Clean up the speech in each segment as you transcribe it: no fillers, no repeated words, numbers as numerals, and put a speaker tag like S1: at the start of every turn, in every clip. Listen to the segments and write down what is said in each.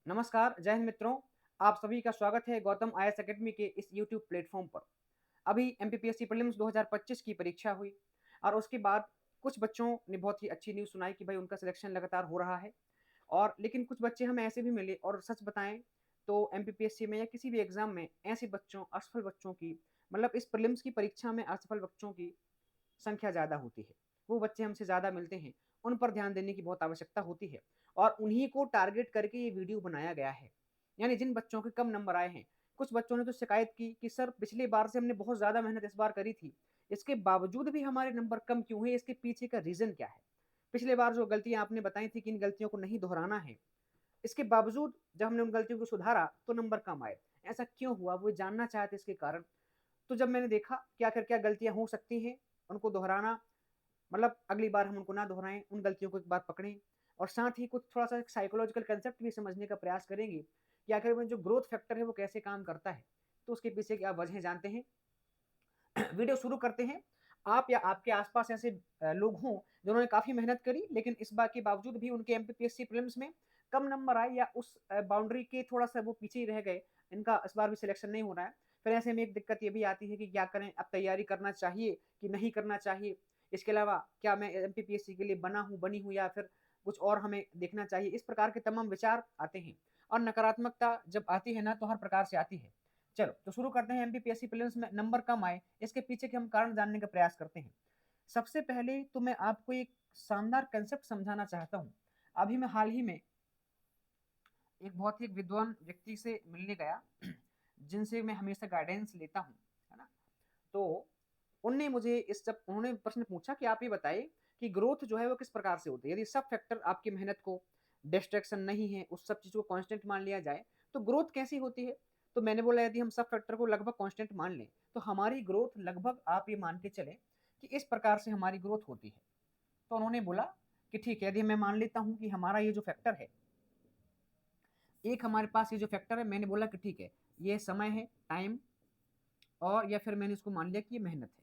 S1: नमस्कार, जय हिंद मित्रों। आप सभी का स्वागत है गौतम आईएएस अकेडमी के इस यूट्यूब प्लेटफॉर्म पर। अभी एमपीपीएससी प्रीलिम्स 2025 की परीक्षा हुई और उसके बाद कुछ बच्चों ने बहुत ही अच्छी न्यूज़ सुनाई कि भाई उनका सिलेक्शन लगातार हो रहा है। और लेकिन कुछ बच्चे हमें ऐसे भी मिले और सच बताएं तो एमपीपीएससी में या किसी भी एग्जाम में ऐसे बच्चों असफल बच्चों की मतलब इस प्रीलिम्स की परीक्षा में असफल बच्चों की संख्या ज़्यादा होती है। वो बच्चे हमसे ज़्यादा मिलते हैं, उन पर ध्यान देने की बहुत आवश्यकता होती है और उन्हीं को टारगेट करके ये वीडियो बनाया गया है। यानी जिन बच्चों के कम नंबर आए हैं, कुछ बच्चों ने तो शिकायत की कि सर पिछली बार से हमने बहुत ज़्यादा मेहनत इस बार करी थी, इसके बावजूद भी हमारे नंबर कम क्यों हुए? इसके पीछे का रीज़न क्या है? पिछली बार जो गलतियाँ आपने बताई थी कि इन गलतियों को नहीं दोहराना है, इसके बावजूद जब हमने उन गलतियों को सुधारा तो नंबर कम आए। ऐसा क्यों हुआ? वो जानना चाहते इसके कारण। तो जब मैंने देखा कि आखिर क्या गलतियाँ हो सकती हैं, उनको दोहराना मतलब अगली बार हम उनको ना दोहराएँ, उन गलतियों को एक बार पकड़ें और साथ ही कुछ थोड़ा-सा एक साइकोलॉजिकल कांसेप्ट भी समझने का प्रयास करेंगे कि आखिर में जो ग्रोथ फैक्टर है वो कैसे काम करता है। तो उसके पीछे की आप वजहें जानते हैं। वीडियो शुरू करते हैं। आप या आपके आस-पास ऐसे लोग हों जिन्होंने काफ़ी मेहनत करी लेकिन इस बात के बावजूद भी उनके एमपीपीएससी प्रीलिम्स में कम नंबर आए या उस बाउंड्री के थोड़ा-सा वो पीछे ही रह गए, इनका इस बार भी सिलेक्शन नहीं हो रहा है। फिर ऐसे में एक दिक्कत ये भी आती है कि क्या करें? अब तैयारी करना चाहिए कि नहीं करना चाहिए? इसके अलावा क्या मैं एमपीपीएससी के लिए बना हूँ, बनी हूँ या फिर कुछ और हमें देखना चाहिए? इस प्रकार के तमाम विचार आते हैं और नकारात्मकता जब आती है ना तो हर प्रकार से आती है। चलो तो शुरू करते हैं एमपीपीएससी प्रीलिम्स में नंबर कम आए, इसके पीछे के हम कारण जानने का प्रयास करते हैं। सबसे पहले तो मैं आपको एक शानदार कांसेप्ट समझाना चाहता हूँ। अभी मैं हाल ही में एक बहुत ही विद्वान व्यक्ति से मिलने गया, जिनसे मैं हमेशा गाइडेंस लेता हूँ, है ना? तो उनने मुझे जब उन्होंने प्रश्न पूछा कि आप ये बताइए कि ग्रोथ जो है वो किस प्रकार से होती है? यदि सब फैक्टर आपकी मेहनत को डिस्ट्रैक्शन नहीं है, उस सब चीज़ को कांस्टेंट मान लिया जाए, तो ग्रोथ कैसी होती है? तो मैंने बोला यदि हम सब फैक्टर को लगभग कांस्टेंट मान लें, तो हमारी ग्रोथ लगभग आप ये मान के चलें कि इस प्रकार से हमारी ग्रोथ होती है। तो उन्होंने बोला कि ठीक है, यदि मैं मान लेता हूँ कि हमारा ये जो फैक्टर है, एक हमारे पास ये जो फैक्टर है, मैंने बोला कि ठीक है, ये समय है, टाइम और या फिर मैंने इसको मान लिया कि ये मेहनत है।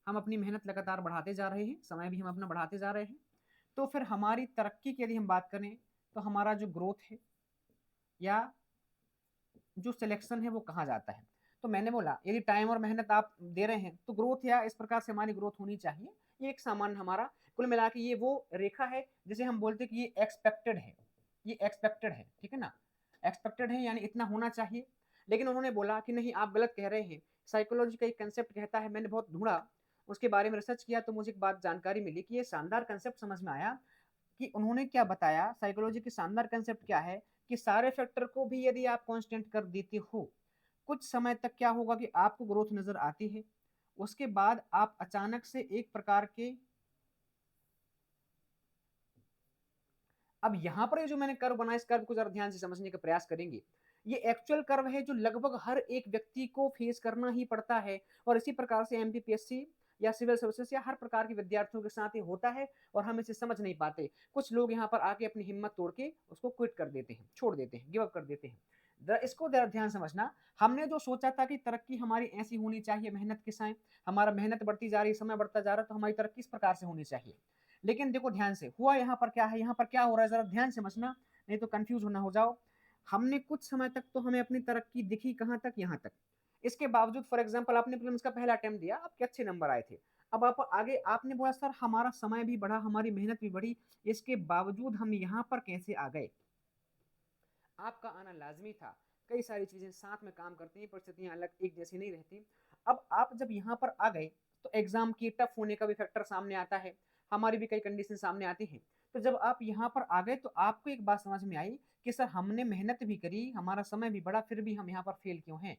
S1: हम अपनी मेहनत लगातार बढ़ाते जा रहे हैं, समय भी हम अपना बढ़ाते जा रहे हैं। तो फिर हमारी तरक्की की यदि हम बात करें, तो हमारा जो ग्रोथ है या जो सिलेक्शन है वो कहाँ जाता है? तो मैंने बोला यदि टाइम और मेहनत आप दे रहे हैं, तो ग्रोथ या इस प्रकार से हमारी ग्रोथ होनी चाहिए। ये एक सामान्य हमारा कुल मिला के ये वो रेखा है जिसे हम बोलते हैं कि ये एक्सपेक्टेड है। ये एक्सपेक्टेड है, ठीक है ना? एक्सपेक्टेड है यानी इतना होना चाहिए। लेकिन उन्होंने बोला कि नहीं आप गलत कह रहे हैं। साइकोलॉजी का एक कांसेप्ट कहता है, मैंने बहुत ढूँढा, उसके बारे में रिसर्च किया तो मुझे एक बात जानकारी मिली कि ये शानदार कांसेप्ट समझ में आया कि उन्होंने क्या बताया, साइकोलॉजी की शानदार कांसेप्ट क्या है कि सारे फैक्टर को भी यदि आप कांस्टेंट कर देते हो, कुछ समय तक क्या होगा कि आपको ग्रोथ नज़र आती है। उसके बाद आप अचानक से एक प्रकार के अब यहाँ पर ये जो मैंने कर्व बनाया, इस कर्व को ज़रा ध्यान से समझने का प्रयास करेंगे। ये एक्चुअल कर्व है जो लगभग हर एक व्यक्ति को फेस करना ही पड़ता है और इसी प्रकार से एमपीपीएससी या सिविल सर्विसेज या हर प्रकार के विद्यार्थियों के साथ ये होता है और हम इसे समझ नहीं पाते। कुछ लोग यहाँ पर आके अपनी हिम्मत तोड़ के उसको क्विट कर देते हैं, छोड़ देते हैं, गिव अप कर देते हैं। इसको ज़रा ध्यान समझना, हमने जो सोचा था कि तरक्की हमारी ऐसी होनी चाहिए मेहनत के साथ, हमारा मेहनत बढ़ती जा रही है, समय बढ़ता जा रहा है, तो हमारी तरक्की इस प्रकार से होनी चाहिए। लेकिन देखो ध्यान से, हुआ यहाँ पर क्या है, यहाँ पर क्या हो रहा है ज़रा ध्यान से समझना, नहीं तो कन्फ्यूज़ ना हो जाओ। हमने कुछ समय तक तो हमें अपनी तरक्की दिखी कहाँ तक, यहाँ तक। इसके बावजूद फॉर एग्ज़ाम्पल आपने प्रीलिम्स का पहला अटेम्प्ट दिया, आपके अच्छे नंबर आए थे। अब आप आगे आपने बोला सर हमारा समय भी बढ़ा, हमारी मेहनत भी बढ़ी, इसके बावजूद हम यहाँ पर कैसे आ गए? आपका आना लाज़मी था। कई सारी चीज़ें साथ में काम करती हैं, परिस्थितियाँ अलग एक जैसी नहीं रहती। अब आप जब यहाँ पर आ गए, तो एग्ज़ाम की टफ़ होने का भी फैक्टर सामने आता है। हमारी भी कई कंडीशन सामने आती हैं। तो जब आप यहाँ पर आ गए, तो आपको एक बात समझ में आई कि सर हमने मेहनत भी करी, हमारा समय भी बढ़ा, फिर भी हम यहाँ पर फ़ेल क्यों हैं?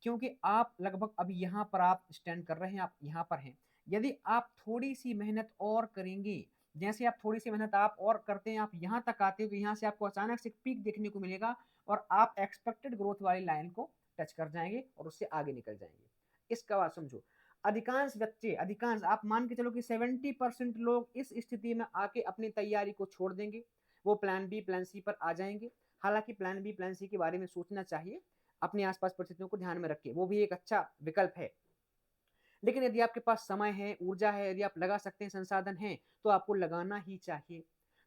S1: क्योंकि आप लगभग अभी यहाँ पर आप स्टैंड कर रहे हैं, आप यहाँ पर हैं। यदि आप थोड़ी-सी मेहनत और करेंगे, जैसे आप थोड़ी-सी मेहनत आप और करते हैं, आप यहाँ तक आते हो, तो यहाँ से आपको अचानक से एक पीक देखने को मिलेगा और आप एक्सपेक्टेड ग्रोथ वाली लाइन को टच कर जाएँगे और उससे आगे निकल जाएँगे। इसका बात समझो। अधिकांश आप मान के चलो कि 70% लोग इस स्थिति में आके अपनी तैयारी को छोड़ देंगे। वो प्लान बी, प्लान सी पर आ जाएँगे। हालाँकि प्लान बी, प्लान सी के बारे में सोचना चाहिए। अपने आस-पास परिस्थितियों को ध्यान में रख के, वो भी एक अच्छा विकल्प है। लेकिन यदि आपके पास समय है, ऊर्जा है, यदि आप लगा सकते हैं, संसाधन हैं, तो आपको लगाना ही चाहिए।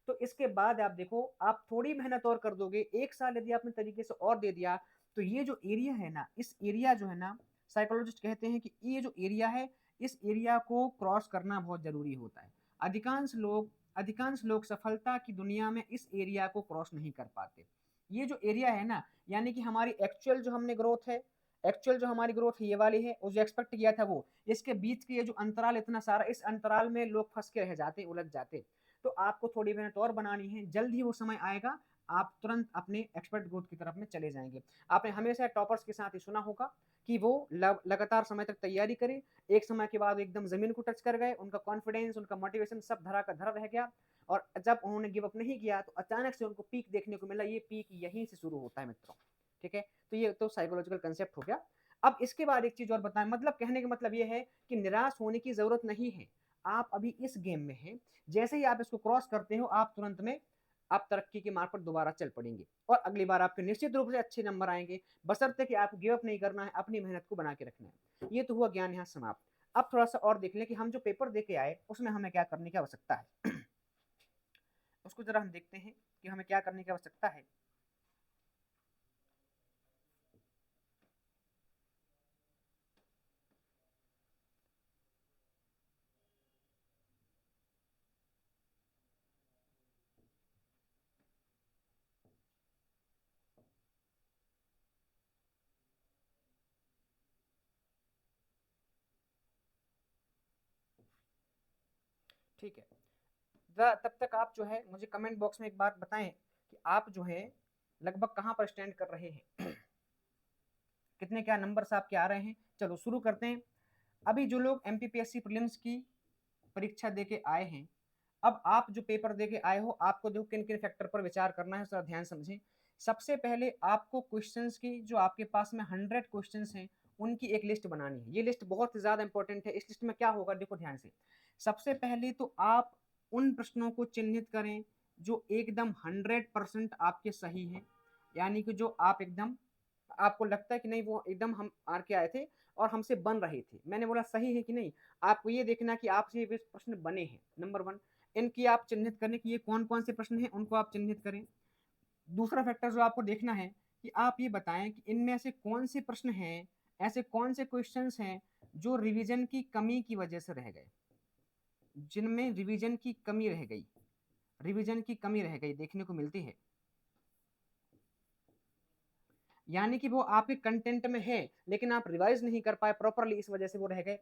S1: तो इसके बाद आप देखो, आप थोड़ी मेहनत और कर दोगे, 1 साल यदि आपने तरीके से और दे दिया, तो ये जो एरिया है ना, इस एरिया जो है ना, साइकोलॉजिस्ट कहते हैं कि ये जो एरिया है, इस एरिया को क्रॉस करना बहुत ज़रूरी होता है। अधिकांश लोग सफलता की दुनिया में इस एरिया को क्रॉस नहीं कर पाते। ये जो एरिया है ना, यानी कि हमारी एक्चुअल जो हमने ग्रोथ है, एक्चुअल जो हमारी ग्रोथ ये वाली है, और जो एक्सपेक्ट किया था वो, इसके बीच के ये जो अंतराल इतना सारा, इस अंतराल में लोग फंस के रह जाते, उलझ जाते। तो आपको थोड़ी मेहनत और बनानी है, जल्द ही वो समय आएगा, आप तुरंत अपने एक्सपर्ट ग्रोथ की तरफ में चले जाएंगे। आपने हमेशा टॉपर्स के साथ ही सुना होगा कि वो लगातार समय तक तैयारी करे, एक समय के बाद एकदम जमीन को टच कर गए, उनका कॉन्फिडेंस, उनका मोटिवेशन सब धरा का धरा रह गया, और जब उन्होंने गिव अप नहीं किया तो अचानक से उनको पीक देखने को मिला। ये पीक यहीं से शुरू होता है मित्रों, ठीक है। तो ये तो साइकोलॉजिकल कंसेप्ट हो गया। अब इसके बाद एक चीज और बताएं, मतलब कहने का मतलब ये है कि निराश होने की जरूरत नहीं है। आप अभी इस गेम में हैं, जैसे ही आप इसको क्रॉस करते हो, आप तुरंत में आप तरक्की के मार्ग पर दोबारा चल पड़ेंगे, और अगली बार आपके निश्चित रूप से अच्छे नंबर आएंगे, बशर्ते कि आपको गिव अप नहीं करना है, अपनी मेहनत को बना के रखना है। ये तो हुआ ज्ञान यहाँ समाप्त। अब थोड़ा सा और देख लें कि हम जो पेपर दे के आए उसमें हमें क्या करने की आवश्यकता है। उसको जरा हम देखते हैं कि हमें क्या करने की आवश्यकता है। ठीक है, तब तक आप जो है मुझे कमेंट बॉक्स में एक बात बताएं कि आप जो है लगभग कहाँ पर स्टैंड कर रहे हैं। कितने क्या नंबर्स आपके आ रहे हैं। चलो शुरू करते हैं। अभी जो लोग एमपीपीएससी प्रीलिम्स की परीक्षा दे के आए हैं, अब आप जो पेपर दे के आए हो, आपको देखो किन किन फैक्टर पर विचार करना है, जरा ध्यान समझें। सबसे पहले आपको क्वेश्चंस की, जो आपके पास में 100 क्वेश्चंस हैं, उनकी एक लिस्ट बनानी है। ये लिस्ट बहुत ज़्यादा इंपॉर्टेंट है। इस लिस्ट में क्या होगा, देखो ध्यान से। सबसे पहले तो आप उन प्रश्नों को चिन्हित करें जो एकदम 100% आपके सही हैं, यानी कि जो आप एकदम, आपको लगता है कि नहीं वो एकदम हम आर के आए थे और हमसे बन रहे थे। मैंने बोला सही है कि नहीं, आपको ये देखना कि आपसे ये प्रश्न बने हैं, नंबर वन। इनकी आप चिन्हित करें कि ये कौन कौन से प्रश्न हैं, उनको आप चिन्हित करें। दूसरा फैक्टर जो आपको देखना है कि आप ये बताएं कि इनमें ऐसे कौन से प्रश्न हैं, ऐसे कौन से क्वेश्चंस हैं जो रिवीजन की कमी की वजह से रह गए, जिनमें रिवीजन की कमी रह गई, रिवीजन की कमी रह गई देखने को मिलती है, यानी कि वो आपके कंटेंट में है लेकिन आप रिवाइज नहीं कर पाए प्रॉपरली, इस वजह से वो रह गए।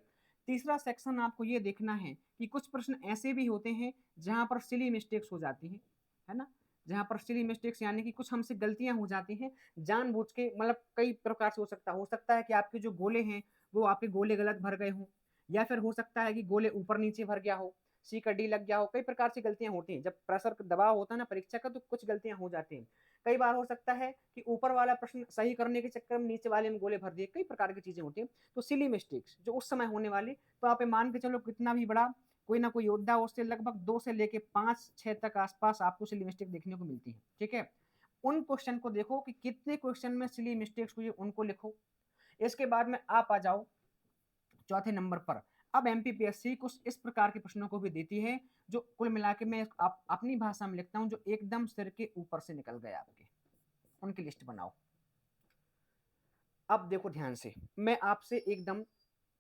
S1: तीसरा सेक्शन आपको ये देखना है कि कुछ प्रश्न ऐसे भी होते हैं जहां पर सिली मिस्टेक्स हो जाती हैं, है ना। जहां पर सिली मिस्टेक्स यानी कि कुछ हमसे गलतियां हो जाती हैं जानबूझ के, मतलब कई प्रकार से हो सकता है कि आपके जो गोले हैं वो आपके गोले गलत भर गए हों, या फिर हो सकता है कि गोले ऊपर नीचे भर गया हो, सी का डी लग गया हो। कई प्रकार से गलतियां होती हैं, जब प्रेशर दबाव होता है ना परीक्षा का, तो कुछ गलतियां हो जाती हैं। कई बार हो सकता है कि ऊपर वाला प्रश्न सही करने के चक्कर में नीचे वाले में गोले भर दिए, कई प्रकार की चीजें होती हैं। तो सिली मिस्टेक्स जो उस समय होने वाली, तो आप मान के चलो कितना भी बड़ा कोई ना कोई योद्धा, उससे लगभग 2 से लेके 5-6 तक आसपास आपको सिली मिस्टेक देखने को मिलती है, ठीक है। उन क्वेश्चन को देखो कि कितने क्वेश्चन में सिली मिस्टेक्स हुई, उनको लिखो। इसके बाद में आप आ जाओ चौथे नंबर पर। अब एमपीपीएससी कुछ इस प्रकार के प्रश्नों को भी देती है जो कुल मिला के मैं अपनी भाषा में लिखता हूं, जो एकदम सिर के ऊपर से निकल गए आपके, उनकी लिस्ट बनाओ। अब देखो ध्यान से, मैं आपसे एकदम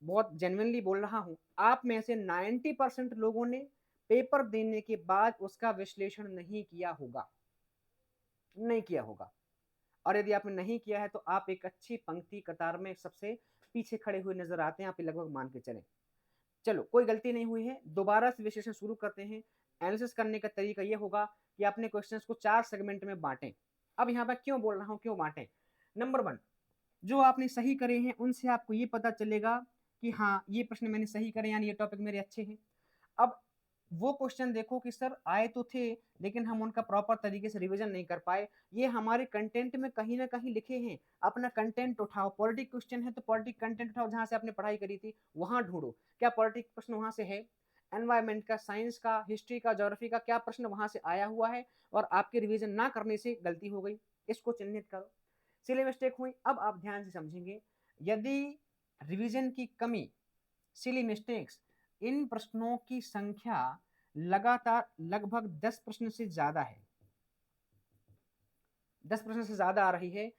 S1: बहुत जेन्युइनली बोल रहा हूं, आप में से 90% लोगों ने पेपर देने के बाद उसका विश्लेषण नहीं किया होगा, नहीं किया होगा। और यदि आपने नहीं किया है तो आप एक अच्छी पंक्ति कतार में सबसे पीछे खड़े हुए नजर आते हैं, आप लगभग मान के चलें। चलो कोई गलती नहीं हुई है, दोबारा से विश्लेषण शुरू करते हैं। एनालिसिस करने का तरीका यह होगा कि अपने क्वेश्चंस को 4 सेगमेंट में बांटें। अब यहाँ पर क्यों बोल रहा हूँ क्यों बांटें। नंबर 1, जो आपने सही करे हैं उनसे आपको ये पता चलेगा कि हाँ ये प्रश्न मैंने सही करे, यानी ये टॉपिक मेरे अच्छे हैं। अब वो क्वेश्चन देखो कि सर आए तो थे लेकिन हम उनका प्रॉपर तरीके से रिवीजन नहीं कर पाए, ये हमारे कंटेंट में कहीं ना कहीं लिखे हैं। अपना कंटेंट उठाओ, पॉलिटिक क्वेश्चन है तो पॉलिटिक कंटेंट उठाओ, जहां से आपने पढ़ाई करी थी वहां ढूंढो क्या पॉलिटिक प्रश्न वहां से है। एनवायरमेंट का, साइंस का, हिस्ट्री का, ज्योग्राफी का क्या प्रश्न वहां से आया हुआ है और आपके रिवीजन ना करने से गलती हो गई, इसको चिन्हित करो। सिली मिस्टेक हुई, अब आप ध्यान से समझेंगे। यदि रिवीजन की कमी, सिली मिस्टेक्स, इन प्रश्नों की संख्या लगातार लगभग 10 प्रश्न से ज़्यादा है, 10 प्रश्न से ज़्यादा आ रही है,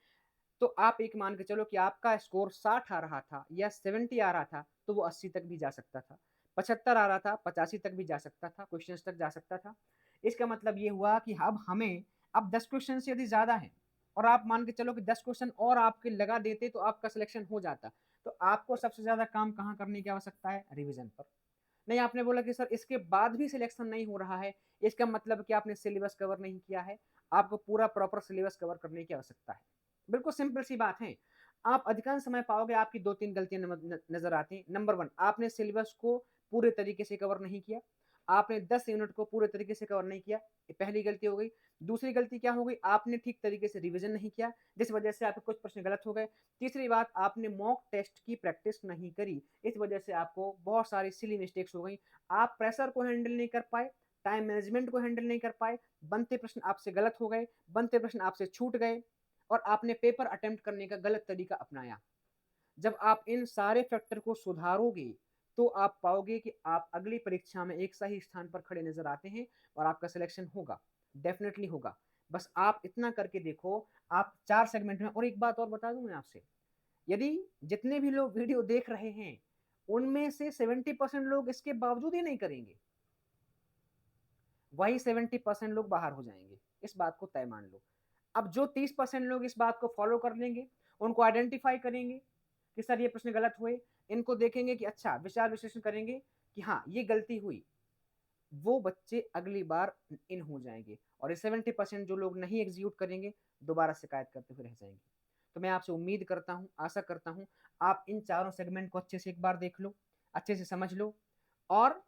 S1: तो आप एक मान के चलो कि आपका स्कोर 60 आ रहा था या 70 आ रहा था, तो वो 80 तक भी जा सकता था। 75 आ रहा था, 85 तक भी जा सकता था, क्वेश्चंस तक जा सकता था। इसका मतलब ये हुआ कि अब 10 क्वेश्चन से यदि ज़्यादा हैं और आप मान के चलो कि 10 क्वेश्चन और आपके लगा देते तो आपका सिलेक्शन हो जाता। तो आपको सबसे ज़्यादा काम कहाँ करने की आवश्यकता है? रिवीजन पर। नहीं, आपने बोला कि सर इसके बाद भी सिलेक्शन नहीं हो रहा है, इसका मतलब कि आपने सिलेबस कवर नहीं किया है, आपको पूरा प्रॉपर सिलेबस कवर करने की आवश्यकता है। बिल्कुल सिंपल सी बात है। आप अधिकांश समय पाओगे आपकी 2-3 गलतियाँ नज़र आती हैं। नंबर 1, आपने सिलेबस को पूरे तरीके से कवर नहीं किया। आपने 10 यूनिट को पूरे तरीके से कवर नहीं किया, ये पहली गलती हो गई। दूसरी गलती क्या हो गई? आपने ठीक तरीके से रिवीजन नहीं किया, जिस वजह से आपके कुछ प्रश्न गलत हो गए। तीसरी बात, आपने मॉक टेस्ट की प्रैक्टिस नहीं करी, इस वजह से आपको बहुत सारी सिली मिस्टेक्स हो गई। आप प्रेशर को हैंडल नहीं कर पाए, टाइम मैनेजमेंट को हैंडल नहीं कर पाए, बनते प्रश्न आपसे गलत हो गए, बनते प्रश्न आपसे छूट गए और आपने पेपर अटेम्प्ट करने का गलत तरीका अपनाया। जब आप इन सारे फैक्टर को सुधारोगे, तो आप पाओगे कि आप अगली परीक्षा में एक सही स्थान पर खड़े नज़र आते हैं और आपका सिलेक्शन होगा, डेफ़िनिटली होगा। बस आप इतना करके देखो, आप 4 सेगमेंट में। और एक बात और बता दूँ मैं आपसे, यदि जितने भी लोग वीडियो देख रहे हैं, उनमें से 70% लोग इसके बावजूद ही नहीं करेंगे, वही 70% लोग बाहर हो जाएँगे। इस बात को तय मान लो। अब जो 30% लोग इस बात को फ़ॉलो कर लेंगे, उनको आइडेंटिफ़ाई करेंगे कि सर ये प्रश्न गलत हुए, इनको देखेंगे कि अच्छा विचार विश्लेषण करेंगे कि हाँ, ये गलती हुई। वो बच्चे अगली बार इन हो जाएँगे और ये 70% जो लोग नहीं एग्ज़ीक्यूट करेंगे, दोबारा शिकायत करते हुए रह जाएँगे। तो मैं आपसे उम्मीद करता हूँ, आशा करता हूँ, आप इन चारों सेगमेंट को अच्छे से एक बार देख लो, अच्छे से समझ लो और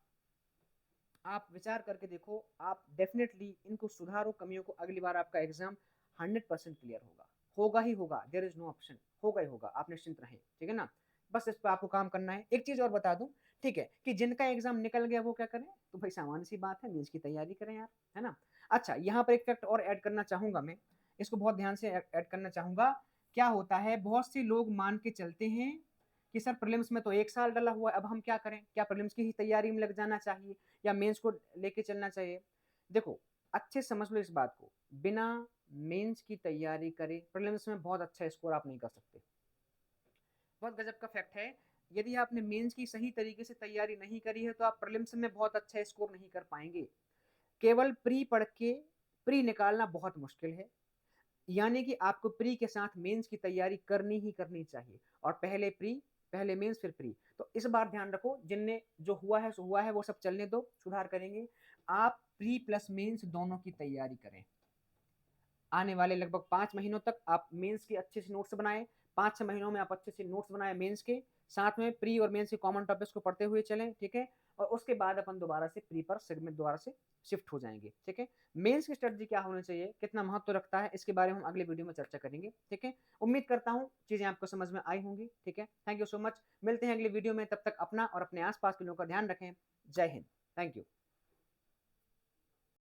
S1: आप विचार करके देखो, आप डेफ़िनेटली इनको सुधारो, कमियों को, अगली बार आपका एग्ज़ाम 100% क्लियर होगा। होगा ही होगा, देयर इज़ नो ऑप्शन, होगा ही होगा, आप निश्चिंत रहें, ठीक है ना? बस इस पे आपको काम करना है। एक चीज़ और बता दूँ, ठीक है, कि जिनका एग्ज़ाम निकल गया वो क्या करें? तो भाई सामान्य-सी बात है, मेंस की तैयारी करें यार, है ना? अच्छा, यहाँ पर एक फैक्ट और ऐड करना चाहूँगा मैं, इसको बहुत ध्यान से ऐड करना चाहूँगा। क्या होता है, बहुत से लोग मान के चलते हैं कि सर प्रीलिम्स में तो 1 साल डला हुआ है, अब हम क्या करें? क्या प्रीलिम्स की ही तैयारी में लग जाना चाहिए या मेंस को लेके चलना चाहिए? देखो, अच्छे से समझ लो इस बात को, बिना मेंस की तैयारी करे प्रीलिम्स में बहुत अच्छा स्कोर आप नहीं कर सकते। बहुत गजब का फैक्ट है, यदि आपने मेंस की सही तरीके से तैयारी नहीं करी है, तो आप प्रीलिम्स में बहुत अच्छा स्कोर नहीं कर पाएँगे। केवल प्री पढ़ के प्री निकालना बहुत मुश्किल है। यानी कि आपको प्री के साथ मेंस की तैयारी करनी ही करनी चाहिए और पहले प्री, पहले मेंस फिर प्री। तो इस बार ध्यान रखो, जिनने जो हुआ है सो हुआ है, वो सब चलने दो, सुधार करेंगे। आप प्री प्लस मेंस दोनों की तैयारी करें। आने वाले लगभग 5 महीनों तक आप मेंस के अच्छे से नोट्स बनाएँ, 5-6 महीनों में आप अच्छे से नोट्स बनाएँ मेंस के, साथ में प्री और मेंस के कॉमन टॉपिक्स को पढ़ते हुए चलें, ठीक है? और उसके बाद अपन दोबारा से प्री पर सेगमेंट दोबारा से शिफ्ट हो जाएँगे, ठीक है? मेंस की स्ट्रैटेजी क्या होनी चाहिए, कितना महत्व रखता है, इसके बारे में हम अगले वीडियो में चर्चा करेंगे, ठीक है? उम्मीद करता हूँ चीज़ें आपको समझ में आई होंगी, ठीक है? Thank you so much. मिलते हैं अगले वीडियो में, तब तक अपना और अपने आस-पास के लोगों का ध्यान रखें। जय हिंद। Thank you.